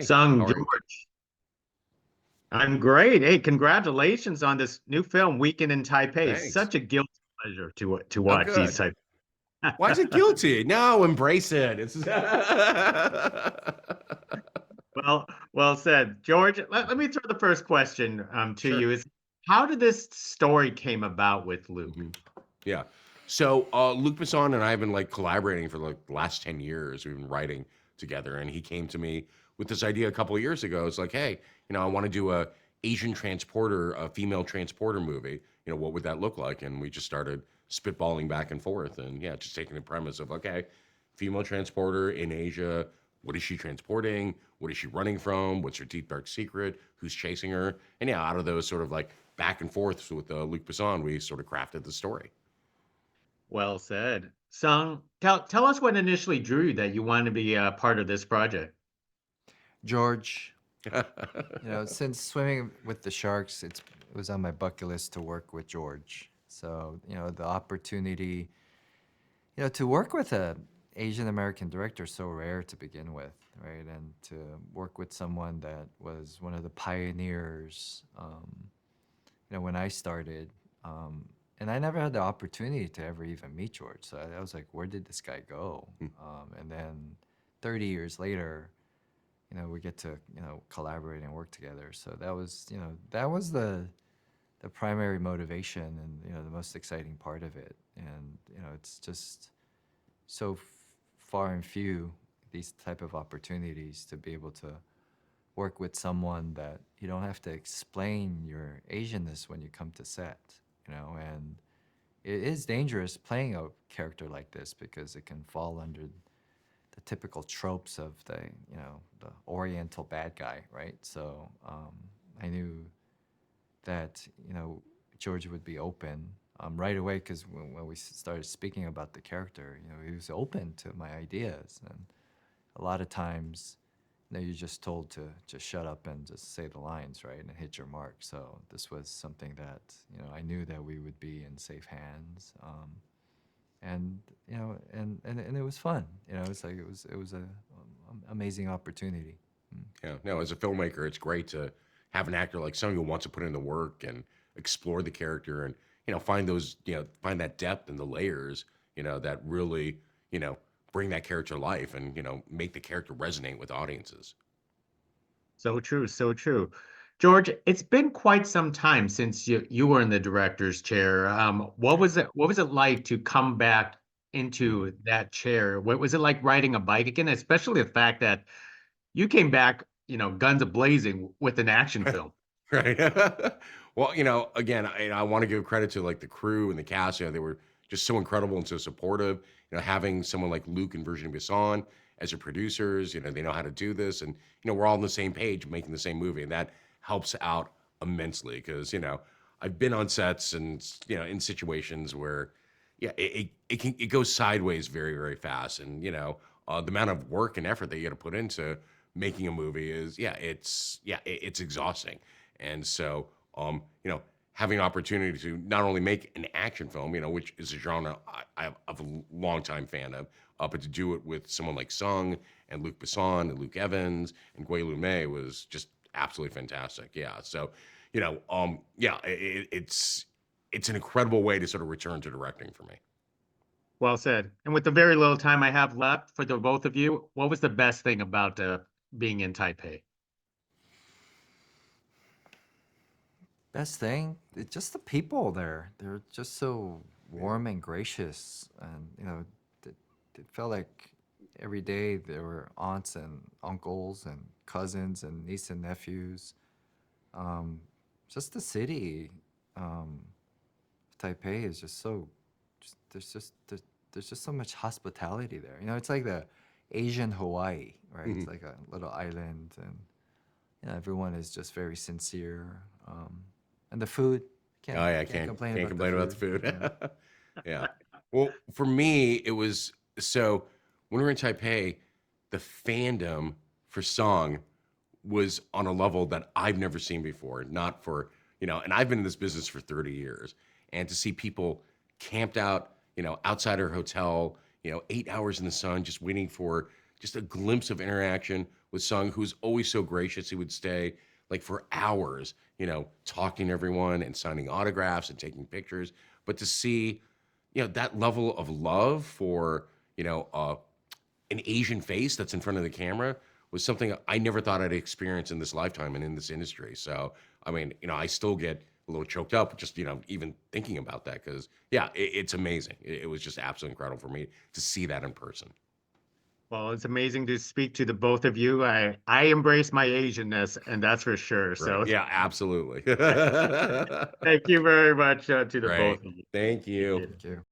Hey, how Sung, are you? George, I'm great. Hey, congratulations on this new film, Weekend in Taipei. Thanks. Such a guilty pleasure to Oh, watch these good. type. Why is it guilty? No, embrace it. It's Well said, George. Let me throw the first question to sure. you. Is how did this story came about with Luke? hmm Yeah. So Luc Besson and I have been like collaborating for like the last 10 years. We've been writing together, and he came to me with this idea a couple of years ago. It's like, hey, I want to do a Asian transporter, a female transporter movie. What would that look like? And we just started spitballing back and forth, and yeah, just taking the premise of okay, female transporter in Asia. What is she transporting? What is she running from? What's her deep dark secret? Who's chasing her? And yeah, out of those sort of like back and forths with Luc Besson, we sort of crafted the story. Well said. Sung, tell us what initially drew you that you wanted to be a part of this project. George, since swimming with the sharks, it was on my bucket list to work with George. So, the opportunity, to work with a Asian American director is so rare to begin with, right? And to work with someone that was one of the pioneers, when I started, and I never had the opportunity to ever even meet George. So I was like, where did this guy go? And then 30 years later, we get to collaborate and work together. So that was the primary motivation and the most exciting part of it. And it's just so far and few these type of opportunities to be able to work with someone that you don't have to explain your Asianness when you come to set. And it is dangerous playing a character like this because it can fall under the typical tropes of the Oriental bad guy, right? So I knew that George would be open right away because when we started speaking about the character, he was open to my ideas, and a lot of times, you're just told to just shut up and just say the lines, right, and hit your mark. So this was something that I knew that we would be in safe hands. And and it was fun. It's like it was a amazing opportunity. Mm. Yeah, no, as a filmmaker, it's great to have an actor like someone who wants to put in the work and explore the character and find those find that depth and the layers that really bring that character to life and make the character resonate with audiences. So true, so true. George, it's been quite some time since you were in the director's chair. What was it like to come back Mhm. into that chair? What was it like riding a bike again? Especially the fact that you came back, guns a blazing with an action film. Right. Well, again, I want to give credit to like the crew and the cast. They were just so incredible and so supportive. Having someone like Luke and Virginie Bisson as your producers, they know how to do this, and we're all on the same page, making the same movie, and that helps out immensely because I've been on sets and in situations where yeah, it goes sideways very very fast, and the amount of work and effort that you got to put into making a movie is it's exhausting. And so having an opportunity to not only make an action film, which is a genre I'm a longtime fan of, but to do it with someone like Sung and Luc Besson and Luke Evans and Gwei Lun-mei was just absolutely fantastic. Yeah. So, it's an incredible way to sort of return to directing for me. Well said. And with the very little time I have left for the both of you, what was the best thing about being in Taipei? Best thing, it's just the people there. They're just so Yeah. warm and gracious, and it felt like every day there were aunts and uncles and cousins and nieces and nephews. Um, just the city, um, Taipei is just so. There's just so much hospitality there. It's like the Asian Hawaii, right? It's like a little island, and everyone is just very sincere. And the food, Oh yeah, I can't can't complain can't about the complain about the food. food. Yeah. Yeah. Well, for me, it was so when we were in Taipei, the fandom for song was on a level that I've never seen before. Not for and I've been in this business for 30 years, and to see people camped out, outside our hotel, 8 hours in the sun, just waiting for just a glimpse of interaction with Sung, who's always so gracious. He would stay like for hours, talking to everyone and signing autographs and taking pictures. But to see, that level of love for, an Asian face that's in front of the camera was something I never thought I'd experience in this lifetime and in this industry. So, I mean, I still get a little choked up just, even thinking about that because, yeah, it's amazing. It was just absolutely incredible for me to see that in person. Well, it's amazing to speak to the both of you. I embrace my Asianness, and that's for sure. Right. So Yeah, absolutely. thank you very much to the Great. both of you. Thank you. Appreciate it. Thank you.